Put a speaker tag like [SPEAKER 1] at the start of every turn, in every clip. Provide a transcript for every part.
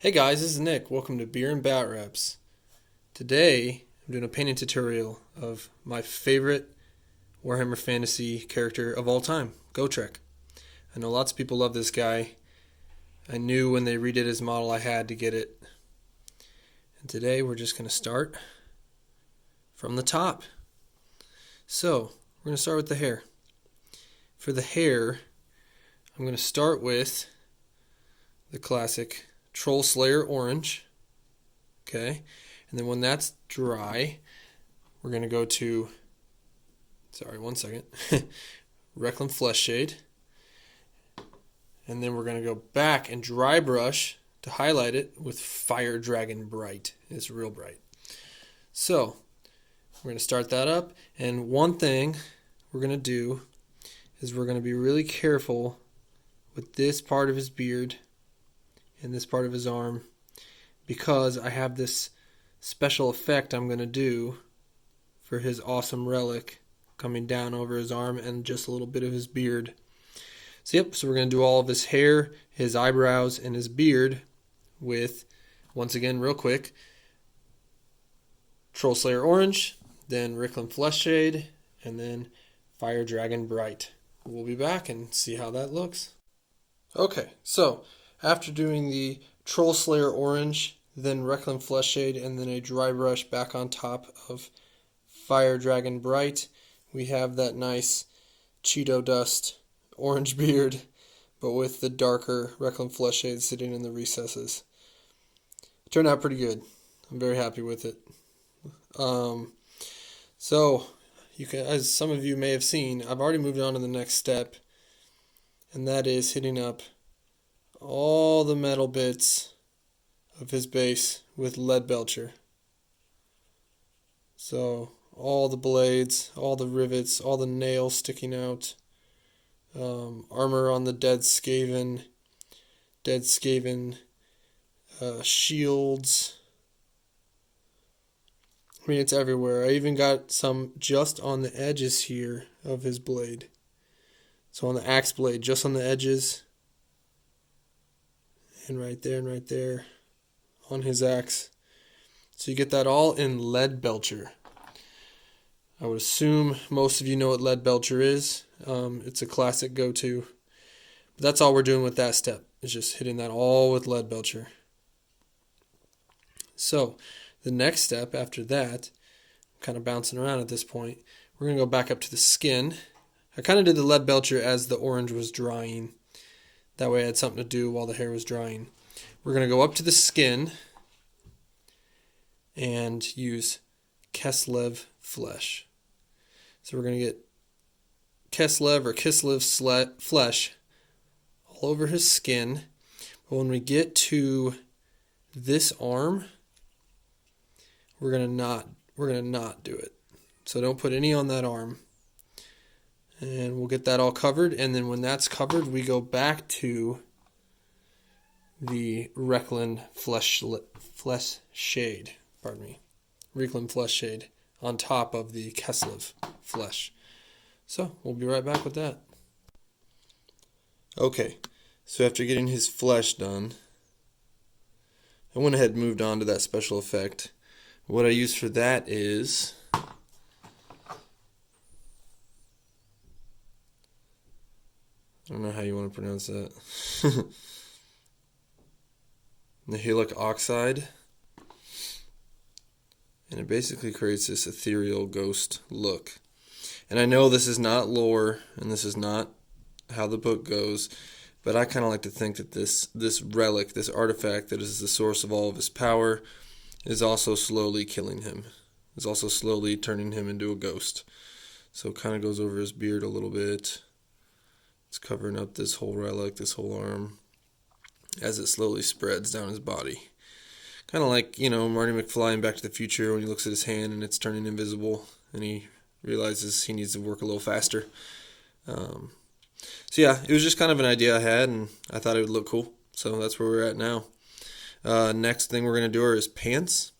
[SPEAKER 1] Hey guys, this is Nick. Welcome to Beer and Bat Reps. Today, I'm doing a painting tutorial of my favorite Warhammer Fantasy character of all time, Gotrek. I know lots of people love this guy. I knew when they redid his model I had to get it. And today we're just going to start from the top. So, we're going to start with the hair. For the hair, I'm going to start with the classic Troll Slayer orange. Okay, and then when that's dry, we're going to go to, Requiem Flesh Shade. And then we're going to go back and dry brush to highlight it with Fire Dragon Bright. It's real bright. So, we're going to start that up. And one thing we're going to do is we're going to be really careful with this part of his beard and this part of his arm, because I have this special effect I'm going to do for his awesome relic coming down over his arm and just a little bit of his beard. So we're going to do all of his hair, his eyebrows, and his beard with, once again, real quick, Troll Slayer Orange, then Requiem Flesh Shade, and then Fire Dragon Bright. We'll be back and see how that looks. Okay, so after doing the Troll Slayer Orange, then Requiem Flesh Shade, and then a dry brush back on top of Fire Dragon Bright, we have that nice Cheeto dust orange beard, but with the darker Requiem Flesh Shade sitting in the recesses. It turned out pretty good. I'm very happy with it. So, you can, as some of you may have seen, I've already moved on to the next step, and that is hitting up all the metal bits of his base with lead belcher. So all the blades, all the rivets, all the nails sticking out, armor on the dead Skaven, shields. I mean, it's everywhere. I even got some just on the edges here of his blade. So on the axe blade, just on the edges, and right there on his axe. So you get that all in lead belcher. I would assume most of you know what lead belcher is. It's a classic go-to. But that's all we're doing with that step, is just hitting that all with lead belcher. So the next step after that, I'm kind of bouncing around at this point, we're going to go back up to the skin. I kind of did the lead belcher as the orange was drying. That way I had something to do while the hair was drying. We're going to go up to the skin and use Kislev flesh. So we're going to get Kislev flesh all over his skin. But when we get to this arm, we're going to not do it. So don't put any on that arm. And we'll get that all covered, and then when that's covered, we go back to the Requiem Flesh Shade on top of the Kislev flesh. So we'll be right back with that. Okay, so after getting his flesh done, I went ahead and moved on to that special effect. What I use for that is I don't know how you want to pronounce that. Nihilic oxide. And it basically creates this ethereal ghost look. And I know this is not lore, and this is not how the book goes, but I kind of like to think that this relic, this artifact that is the source of all of his power, is also slowly killing him. Is also slowly turning him into a ghost. So it kind of goes over his beard a little bit. It's covering up this whole relic, this whole arm, as it slowly spreads down his body. Kind of like, Marty McFly in Back to the Future when he looks at his hand and it's turning invisible and he realizes he needs to work a little faster. It was just kind of an idea I had, and I thought it would look cool. So that's where we're at now. Next thing we're going to do are his pants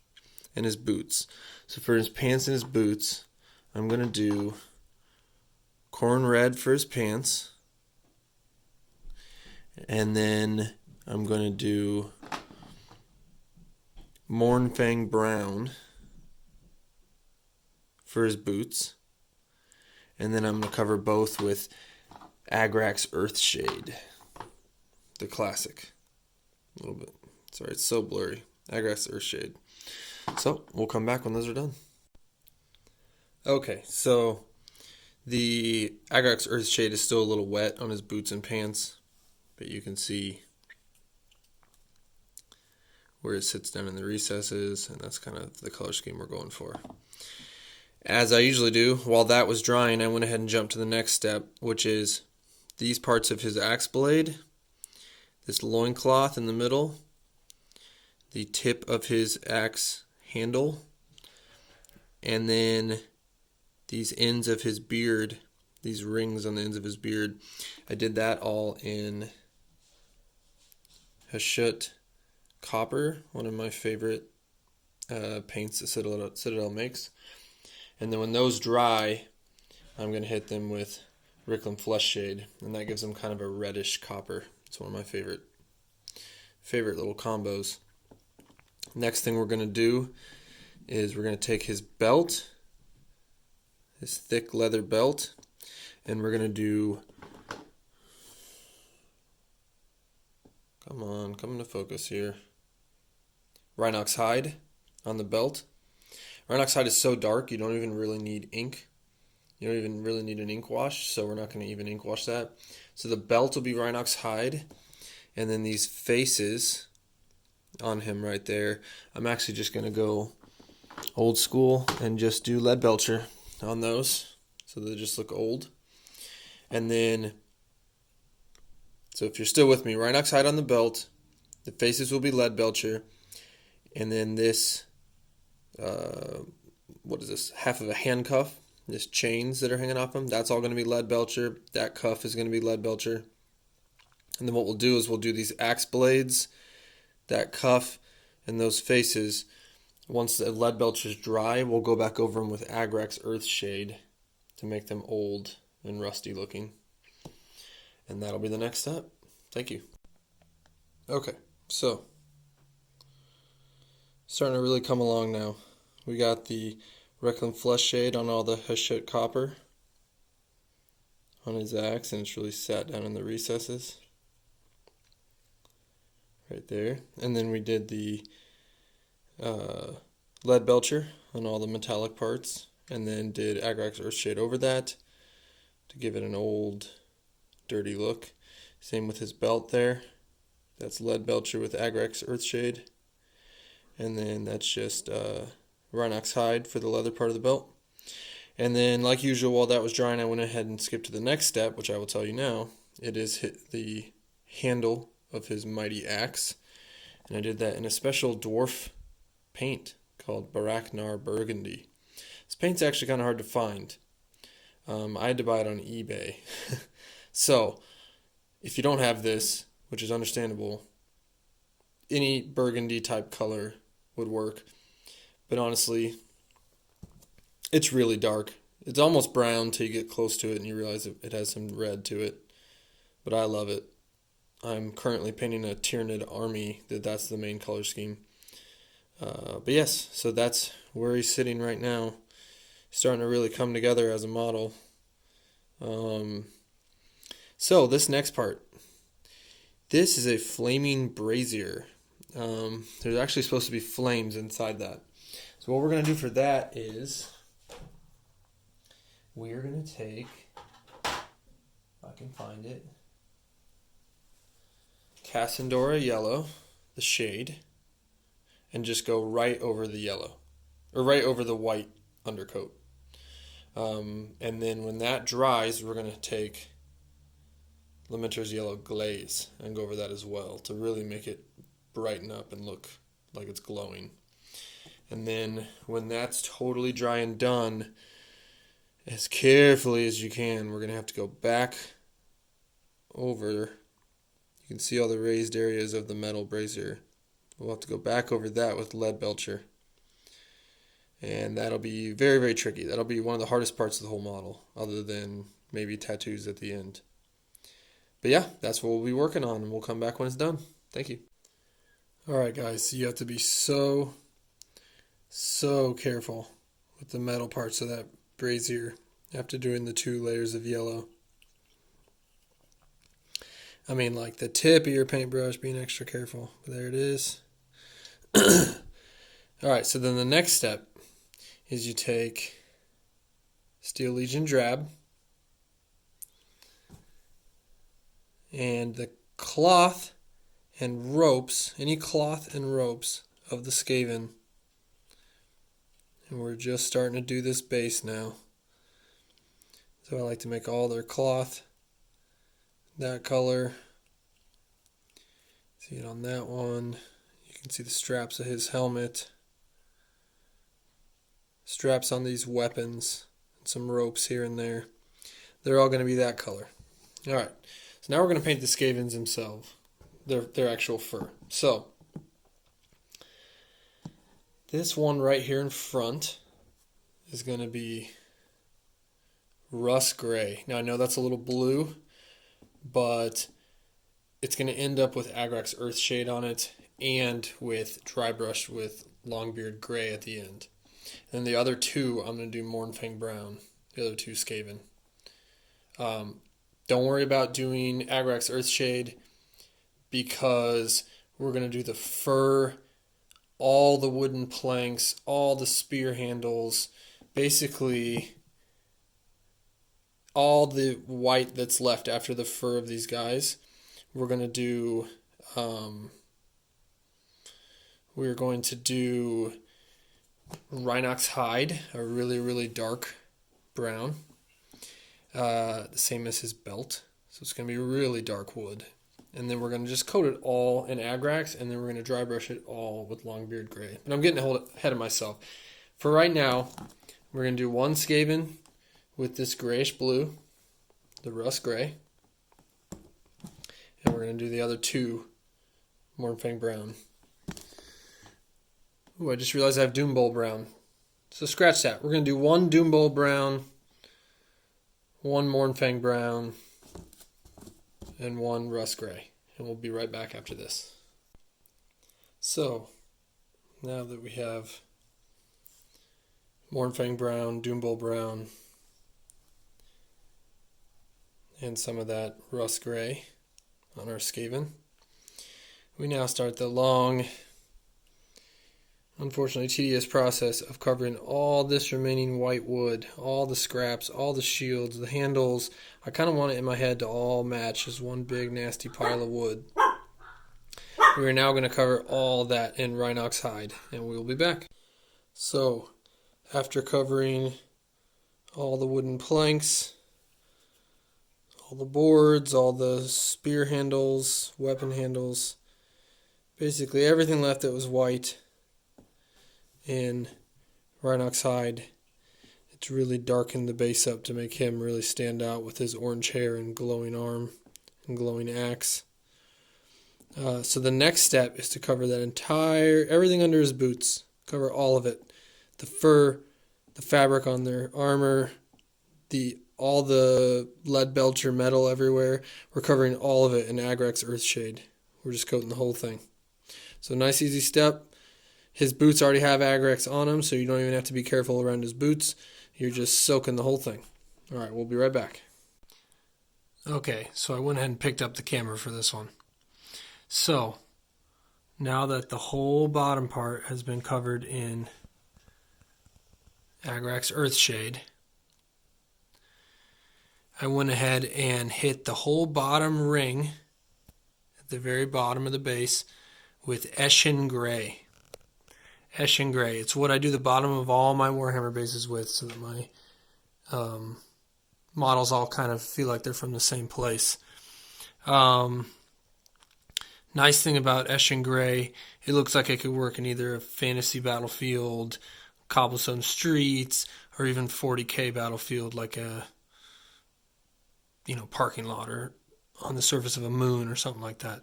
[SPEAKER 1] and his boots. So for his pants and his boots, I'm going to do corn red for his pants. And then I'm going to do Mournfang Brown for his boots. And then I'm going to cover both with Agrax Earthshade, the classic. A little bit. Sorry, it's so blurry. Agrax Earthshade. So, we'll come back when those are done. Okay, so the Agrax Earthshade is still a little wet on his boots and pants, but you can see where it sits down in the recesses, and that's kind of the color scheme we're going for. As I usually do, while that was drying, I went ahead and jumped to the next step, which is these parts of his axe blade, this loincloth in the middle, the tip of his axe handle, and then these ends of his beard, these rings on the ends of his beard. I did that all in Hashut Copper, one of my favorite paints that Citadel makes. And then when those dry, I'm going to hit them with Ricklin Fleshshade, and that gives them kind of a reddish copper. It's one of my favorite little combos. Next thing we're going to do is we're going to take his belt, his thick leather belt, and we're going to do, come into focus here, Rhinox hide on the belt. Rhinox hide is so dark, you don't even really need ink. You don't even really need an ink wash, so we're not going to even ink wash that. So the belt will be Rhinox hide, and then these faces on him right there, I'm actually just going to go old school and just do Leadbelcher on those, so they just look old. And then, so if you're still with me, Rhinox hide on the belt, the faces will be Leadbelcher, and then this, what is this, half of a handcuff, this chains that are hanging off them, that's all going to be Leadbelcher. That cuff is going to be Leadbelcher. And then what we'll do is we'll do these axe blades, that cuff, and those faces. Once the Leadbelcher is dry, we'll go back over them with Agrax Earthshade to make them old and rusty looking. And that'll be the next step. Thank you. Okay, so starting to really come along now. We got the Ricklin Fleshshade on all the Hashut Copper on his axe, and it's really sat down in the recesses right there. And then we did the Leadbelcher on all the metallic parts, and then did Agrax Earthshade over that to give it an old, dirty look. Same with his belt there. That's Leadbelcher with Agrax Earthshade. And then that's just Rhinox hide for the leather part of the belt. And then, like usual, while that was drying, I went ahead and skipped to the next step, which I will tell you now. It is the handle of his mighty axe. And I did that in a special dwarf paint called Baraknar Burgundy. This paint's actually kind of hard to find. I had to buy it on eBay. So, if you don't have this, which is understandable, any burgundy type color would work. But honestly, it's really dark. It's almost brown till you get close to it and you realize it has some red to it. But I love it. I'm currently painting a Tyranid army that's the main color scheme. But yes, so that's where he's sitting right now. Starting to really come together as a model. So this next part. This is a flaming brazier. There's actually supposed to be flames inside that. So what we're going to do for that is we are going to take, if I can find it, Cassandora yellow, the shade, and just go right over the yellow, or right over the white undercoat. And then when that dries, we're going to take Lamenter's Yellow Glaze and go over that as well to really make it brighten up and look like it's glowing. And then when that's totally dry and done, as carefully as you can, we're going to have to go back over. You can see all the raised areas of the metal brazier. We'll have to go back over that with Leadbelcher. And that'll be very, very tricky. That'll be one of the hardest parts of the whole model, other than maybe tattoos at the end. But yeah, that's what we'll be working on, and we'll come back when it's done. Thank you. Alright guys, you have to be so careful with the metal parts of that brazier after doing the 2 layers of yellow. I mean, like the tip of your paintbrush, being extra careful. But there it is. Alright, so then the next step is you take Steel Legion Drab and the cloth and ropes, any cloth and ropes of the Skaven. And we're just starting to do this base now. So I like to make all their cloth that color. See it on that one. You can see the straps of his helmet. Straps on these weapons. And some ropes here and there. They're all going to be that color. Alright. So now we're going to paint the Skavens themselves. Their actual fur. So this one right here in front is going to be rust gray. Now I know that's a little blue, but it's going to end up with Agrax Earthshade on it and with dry brush with Longbeard gray at the end. And the other 2 I'm going to do Mournfang brown. The other 2 Skaven. Don't worry about doing Agrax Earthshade because we're going to do the fur, all the wooden planks, all the spear handles, basically all the white that's left after the fur of these guys. We're going to do Rhinox hide, a really dark brown, the same as his belt. So it's going to be really dark wood. And then we're going to just coat it all in Agrax, and then we're going to dry brush it all with Longbeard gray. But I'm getting ahead of myself. For right now, we're going to do 1 Skaven with this grayish blue, the rust gray. And we're going to do the other 2 Mournfang brown. Ooh, I just realized I have Doombowl brown. So scratch that. We're going to do 1 Doombowl brown, 1 Mournfang brown, and 1 rust gray. And we'll be right back after this. So, now that we have Mournfang brown, Doombowl brown, and some of that rust gray on our Skaven, we now start the long, unfortunately tedious process of covering all this remaining white wood, all the scraps, all the shields, the handles. I kind of want it in my head to all match as one big nasty pile of wood. We are now going to cover all that in Rhinox hide, and we'll be back. So, after covering all the wooden planks, all the boards, all the spear handles, weapon handles, basically everything left that was white in Rhinox hide, it's really darkened the base up to make him really stand out with his orange hair and glowing arm and glowing axe. So the next step is to cover that everything under his boots. Cover all of it. The fur, the fabric on their armor, all the lead belcher metal everywhere. We're covering all of it in Agrax Earthshade. We're just coating the whole thing. So nice easy step. His boots already have Agrax on them, so you don't even have to be careful around his boots. You're just soaking the whole thing. Alright, we'll be right back. Okay, so I went ahead and picked up the camera for this one. So, now that the whole bottom part has been covered in Agrax Earthshade, I went ahead and hit the whole bottom ring at the very bottom of the base with Eshin Gray. Eshin Gray. It's what I do the bottom of all my Warhammer bases with so that my models all kind of feel like they're from the same place. Nice thing about Eshin Gray, it looks like it could work in either a fantasy battlefield, cobblestone streets, or even 40k battlefield like a parking lot or on the surface of a moon or something like that.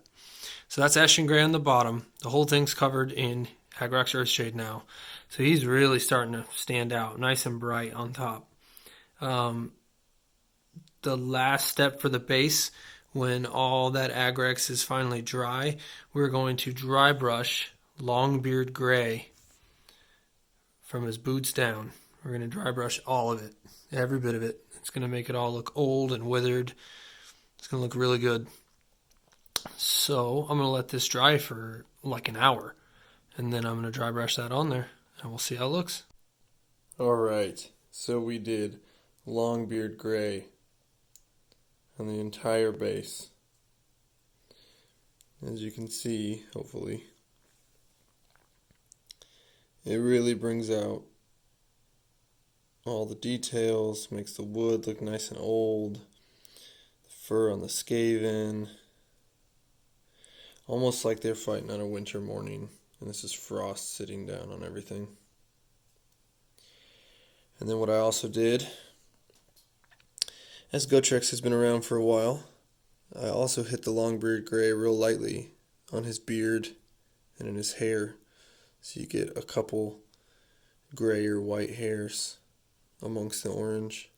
[SPEAKER 1] So that's Eshin Gray on the bottom. The whole thing's covered in Agrax Earthshade now. So he's really starting to stand out, nice and bright on top. The last step for the base when all that Agrex is finally dry, we're going to dry brush Longbeard Gray from his boots down. We're going to dry brush all of it, every bit of it. It's going to make it all look old and withered. It's going to look really good. So I'm going to let this dry for like an hour, and then I'm going to dry brush that on there, and we'll see how it looks. Alright, so we did Longbeard Gray on the entire base. As you can see, hopefully, it really brings out all the details, makes the wood look nice and old, the fur on the Skaven, almost like they're fighting on a winter morning, and this is frost sitting down on everything. And then what I also did, as Gotrek has been around for a while, I also hit the Longbeard Gray real lightly on his beard and in his hair, so you get a couple gray or white hairs amongst the orange.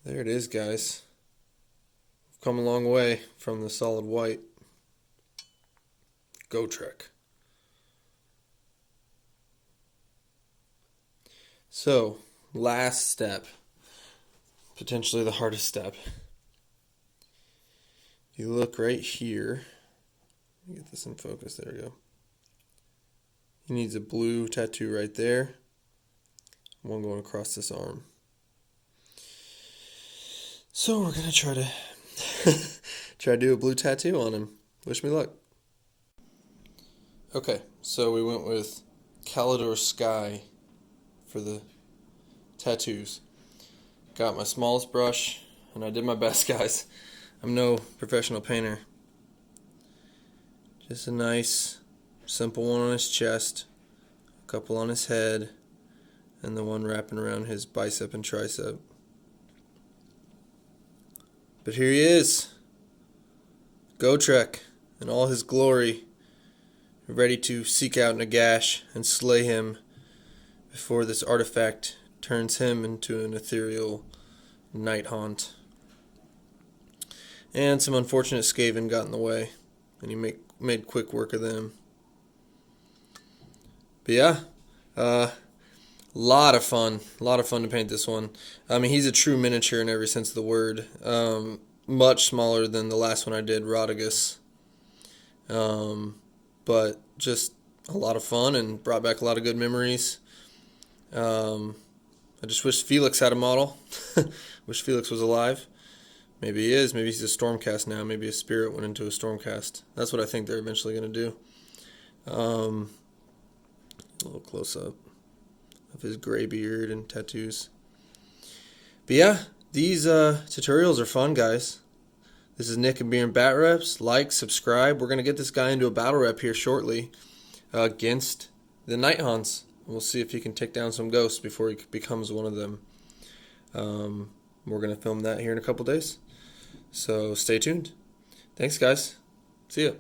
[SPEAKER 1] There it is, guys. We've come a long way from the solid white. Gotrek. So, last step, potentially the hardest step. If you look right here, let me get this in focus, there we go. He needs a blue tattoo right there, one going across this arm. So we're going to try to do a blue tattoo on him. Wish me luck. Okay, so we went with Calidor Sky for the tattoos. Got my smallest brush, and I did my best, guys. I'm no professional painter. Just a nice, simple one on his chest, a couple on his head, and the one wrapping around his bicep and tricep. But here he is, Gotrek, in all his glory, ready to seek out Nagash and slay him before this artifact turns him into an ethereal night haunt. And some unfortunate Skaven got in the way, and he made quick work of them. But yeah, lot of fun to paint this one. I mean, he's a true miniature in every sense of the word. Much smaller than the last one I did, Rodigus. But just a lot of fun and brought back a lot of good memories. I just wish Felix had a model. Wish Felix was alive. Maybe he is. Maybe he's a Stormcast now. Maybe his spirit went into a Stormcast. That's what I think they're eventually going to do. A little close-up of his gray beard and tattoos. But yeah, these tutorials are fun, guys. This is Nick and Beer and Bat Reps. Like, subscribe. We're going to get this guy into a battle rep here shortly against the Night Haunts. We'll see if he can take down some ghosts before he becomes one of them. We're going to film that here in a couple days. So stay tuned. Thanks, guys. See ya.